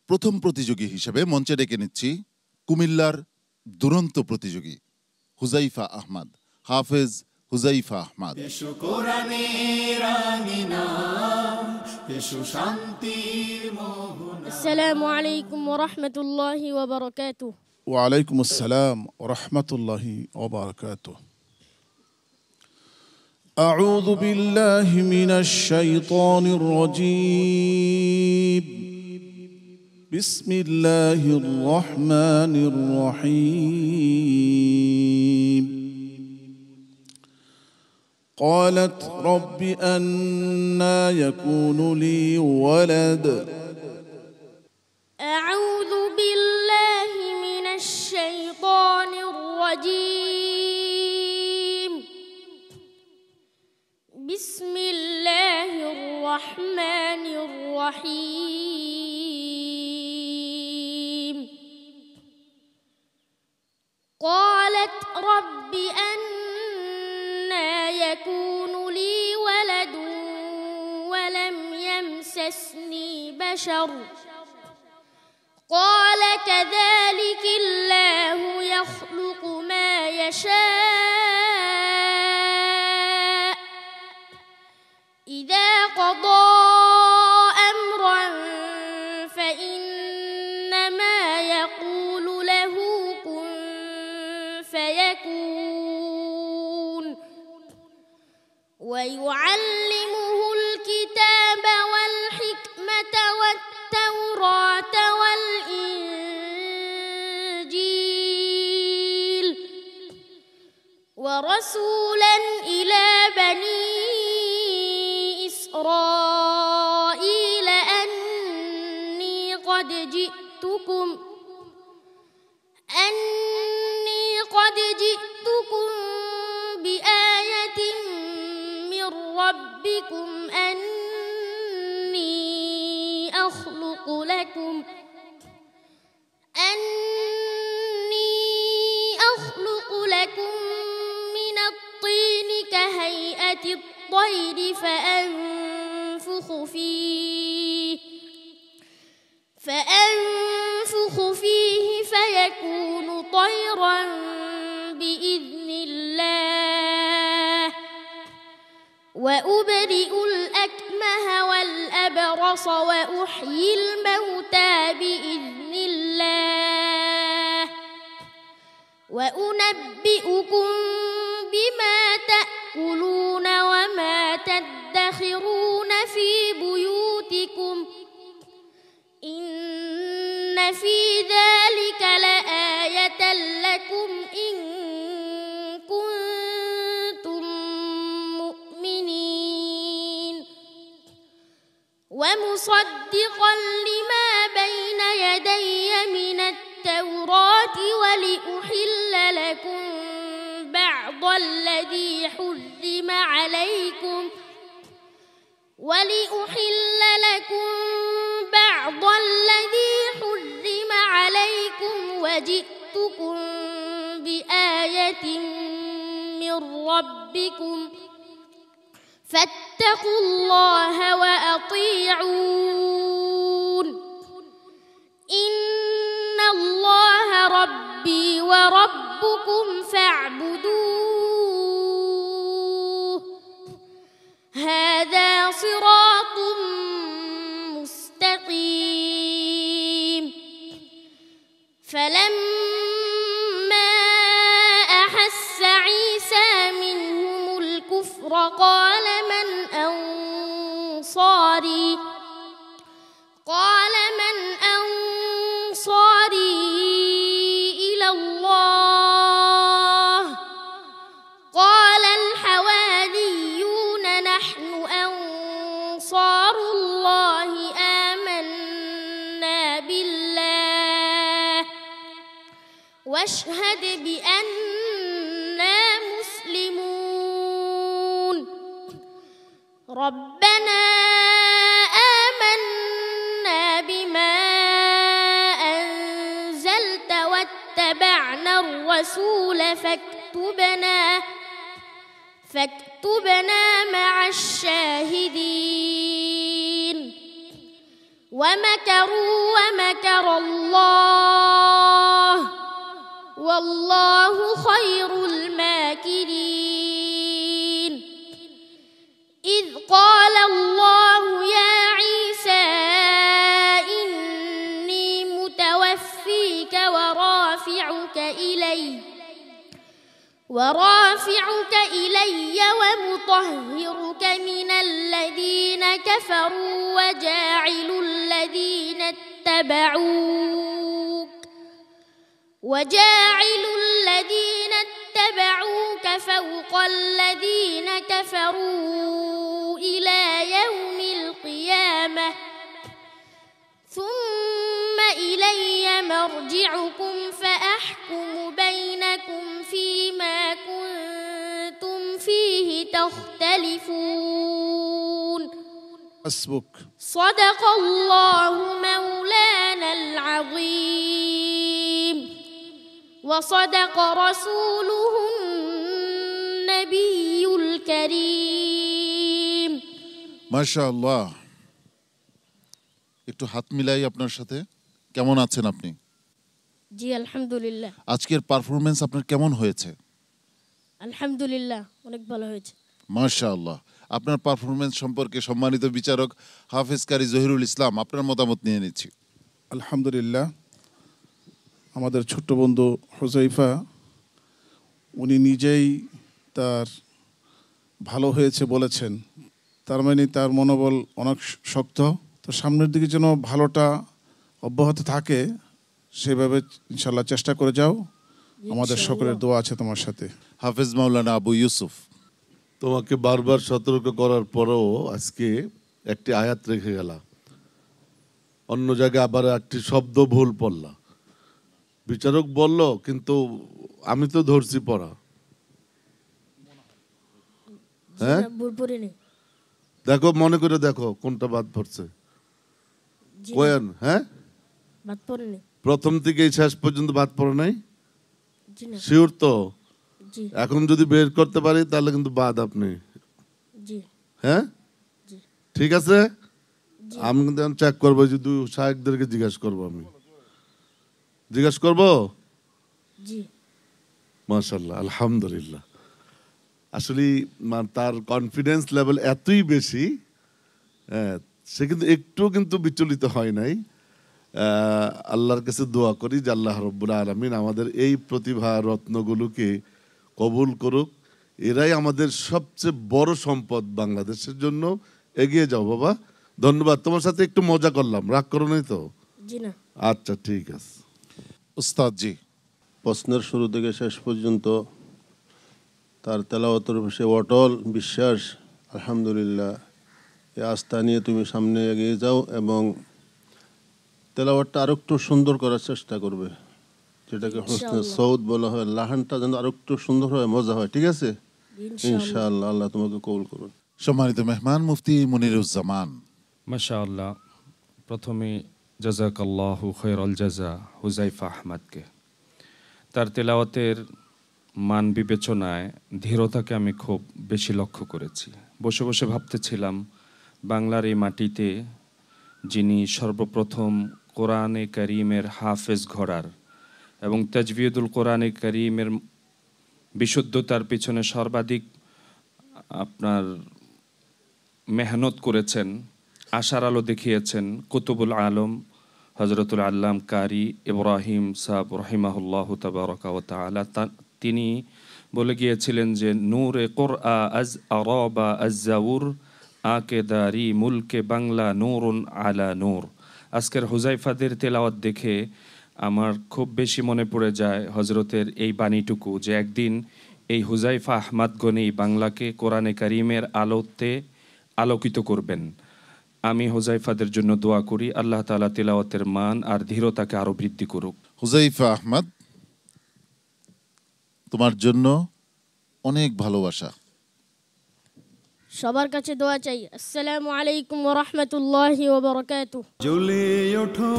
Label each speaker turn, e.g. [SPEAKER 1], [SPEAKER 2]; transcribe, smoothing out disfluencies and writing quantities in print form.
[SPEAKER 1] প্রথম প্রতিযোগী হিসেবে মঞ্চে ডেকে নিচ্ছি কুমিল্লার দুরন্ত প্রতিযোগী হুজাইফা আহমদ, হাফেজ হুজাইফা আহমদ।
[SPEAKER 2] এসো কোরআনের আঙিনা, এসো শান্তির মোহনা।
[SPEAKER 3] আসসালামু আলাইকুম ওয়া রাহমাতুল্লাহি ওয়া বারাকাতুহু।
[SPEAKER 4] ওয়া আলাইকুম আসসালাম ওয়া রাহমাতুল্লাহি ওয়া বারাকাতুহু। আউযু বিল্লাহি মিনাশ শাইতানির রাজীম। বিসমিল্লাহির রহমানির রহিম। قالت رب أنى يكون لي ولد
[SPEAKER 3] أعوذ بالله من الشيطان الرجيم. بسم الله الرحمن الرحيم. قالت رب أنى يكون لي ولد ولم يمسسني بشر قال كذلك الله يخلق ما يشاء إذا قضى أمرا فإنما يقول له كن فيكون ويعلمه الكتاب والحكمة والتوراة والإنجيل ورسولا إلى بني إسرائيل أني قد جئتكم بآية من ربكم أني أخلق لكم من الطين كهيئة الطير فأنفخ فيه فيكون طيرا بإذن الله وأبرئ الأكمه والأبرص وأحيي الموتى بإذن الله وأنبئكم بما تأكلون وما تدخرون في بيوتكم إن في ذلك لآية لكم إن كنتم مؤمنين ومصدقا لما بين يدي من التوراة ولأحل لكم بعض الذي حرم عليكم وجئتكم بآية من ربكم فاتقوا الله وأطيعون إن الله ربي وربكم فاعبدوه هذا صراط مستقيم. فلما أحس عيسى منهم الكفر قال من أنصاري إلى الله قال الحواريون نحن أنصار الله آمنا بالله واشهد بأننا مسلمون. ربنا آمنا بما أنزلت واتبعنا الرسول فاكتبنا مع الشاهدين. ومكروا ومكر والله خير الماكرين إذ قال الله يا عيسى إني متوفيك ورافعك إلي ومطهرك من الذين كفروا وجاعل الذين اتبعوك فوق الذين كفروا إلى يوم القيامة ثم إلي مرجعكم فأحكم بينكم فيما كنتم فيه تختلفون
[SPEAKER 4] حسبك.
[SPEAKER 3] صدق الله مولانا العظيم وصدق رسوله النبي الكريم
[SPEAKER 1] মাশাআল্লাহ। একটু হাত মিলাই আপনার সাথে। কেমন আছেন আপনি?
[SPEAKER 3] জি আলহামদুলিল্লাহ।
[SPEAKER 1] আজকের পারফরম্যান্স আপনার কেমন হয়েছে?
[SPEAKER 3] আলহামদুলিল্লাহ অনেক ভালো হয়েছে।
[SPEAKER 1] মাশাআল্লাহ। আপনার পারফরম্যান্স সম্পর্কে সম্মানিত বিচারক হাফেজ কারি জহিরুল ইসলাম আপনার মতামত নিয়ে নিচ্ছি।
[SPEAKER 4] আলহামদুলিল্লাহ, আমাদের ছোট্ট বন্ধু হুজাইফা উনি নিজেই তার ভালো হয়েছে বলেছেন, তার মানে তার মনোবল অনেক শক্ত। তো সামনের দিকে যেন ভালোটা অব্যাহত থাকে সেভাবে ইনশাল্লাহ চেষ্টা করে যাও। আমাদের সকলের দোয়া আছে তোমার সাথে।
[SPEAKER 1] হাফেজ মাওলানা আবু ইউসুফ,
[SPEAKER 5] তোমাকে বারবার সতর্ক করার পরেও আজকে একটি আয়াত রেখে গেলা, অন্য জায়গায় আবার একটি শব্দ ভুল পড়লা। বিচারক বলল কিন্তু আমি তো ধরছি পড়া। হ্যাঁ দেখো, মনে করে দেখো কোনটা বাদ পড়ছে। কোয়েন হ্যাঁ প্রথম থেকে শেষ পর্যন্ত বাদ পড়ে নাই? শিওর তো? এখন যদি বের করতে পারি তাহলে কিন্তু বাদ আপনি। হ্যাঁ ঠিক আছে, আমি কিন্তু চেক করবো, যে দুই শায়েকদেরকে জিজ্ঞাসা করবো। আমি জিজ্ঞাসা করবো। মাশাআল্লাহ, আলহামদুলিল্লাহ। আসলে তার কনফিডেন্স লেভেল এতই বেশি, সে কিন্তু একটু কিন্তু বিচলিত হয় নাই। আল্লাহর কাছে দোয়া করি যে আল্লাহ রাব্বুল আলামিন আমাদের এই প্রতিভা রত্নগুলোকে কবুল করুক। এরাই আমাদের সবচেয়ে বড় সম্পদ বাংলাদেশের জন্য। এগিয়ে যাও বাবা। ধন্যবাদ। তোমার সাথে একটু মজা করলাম, রাগ করো নাই তো? আচ্ছা ঠিক আছে।
[SPEAKER 1] উস্তাদ জি,
[SPEAKER 6] প্রশ্নের শুরু থেকে শেষ পর্যন্ত তার তেলাওয়াতের বিষয়ে অটল বিশ্বাস। আলহামদুলিল্লাহ, এই আস্থা নিয়ে তুমি সামনে এগিয়ে যাও এবং তেলাওয়াতটা আরো একটু সুন্দর করার চেষ্টা করবে, যেটাকে হুসনে সৌদ বলা হয়। লাহানটা যেন আরো একটু সুন্দর হয়, মজা হয়। ঠিক আছে ইনশাআল্লাহ। আল্লাহ তোমাকে কবুল করুন।
[SPEAKER 1] সম্মানিত মেহমান মুফতি মনিরুজ্জামান।
[SPEAKER 7] মাশাআল্লাহ। প্রথমে জাযাকাল্লাহু খায়রাল জাযা হুজাইফা আহমদকে। তার তেলাওয়াতের মান বিবেচনায় ধীরতাকে আমি খুব বেশি লক্ষ্য করেছি। বসে বসে ভাবতেছিলাম, বাংলার এই মাটিতে যিনি সর্বপ্রথম কোরআনে কারীমের হাফেজ ঘোড়ার এবং তাজবিদুল কোরআনে কারীমের বিশুদ্ধতার পিছনে সর্বাধিক আপনার মেহনত করেছেন, আশার আলো দেখিয়েছেন কুতুবুল আলম হজরতুল আল্লাম কারি ইব্রাহিম সাহেব রহিমাহুল্লাহ তাবারাকা ওয়া তাআলা। তিনি বলে গিয়েছিলেন যে নূরে কোরআ আজ আরাবা আজ-জাউর আকেদারি মুলকে বাংলা নূরুন আলা নূর। আজকের হুজাইফাদের তেলাওয়াত দেখে আমার খুব বেশি মনে পড়ে যায় হজরতের এই বাণীটুকু, যে একদিন এই হুজাইফা আহমদগণই বাংলাকে কোরআনে কারীমের আলোতে আলোকিত করবেন। আমি হুজাইফাদের জন্য দোয়া করি, আল্লাহ তাআলা তেলাওয়াতের মান আর ধীরতাকে আরো বৃদ্ধি করুক।
[SPEAKER 1] হুজাইফা আহমদ, তোমার জন্য অনেক ভালোবাসা।
[SPEAKER 3] সবার কাছে দোয়া চাই। আসসালামু আলাইকুম ওয়া রাহমাতুল্লাহি ওয়া বারাকাতুহু।
[SPEAKER 2] জ্বলে ওঠো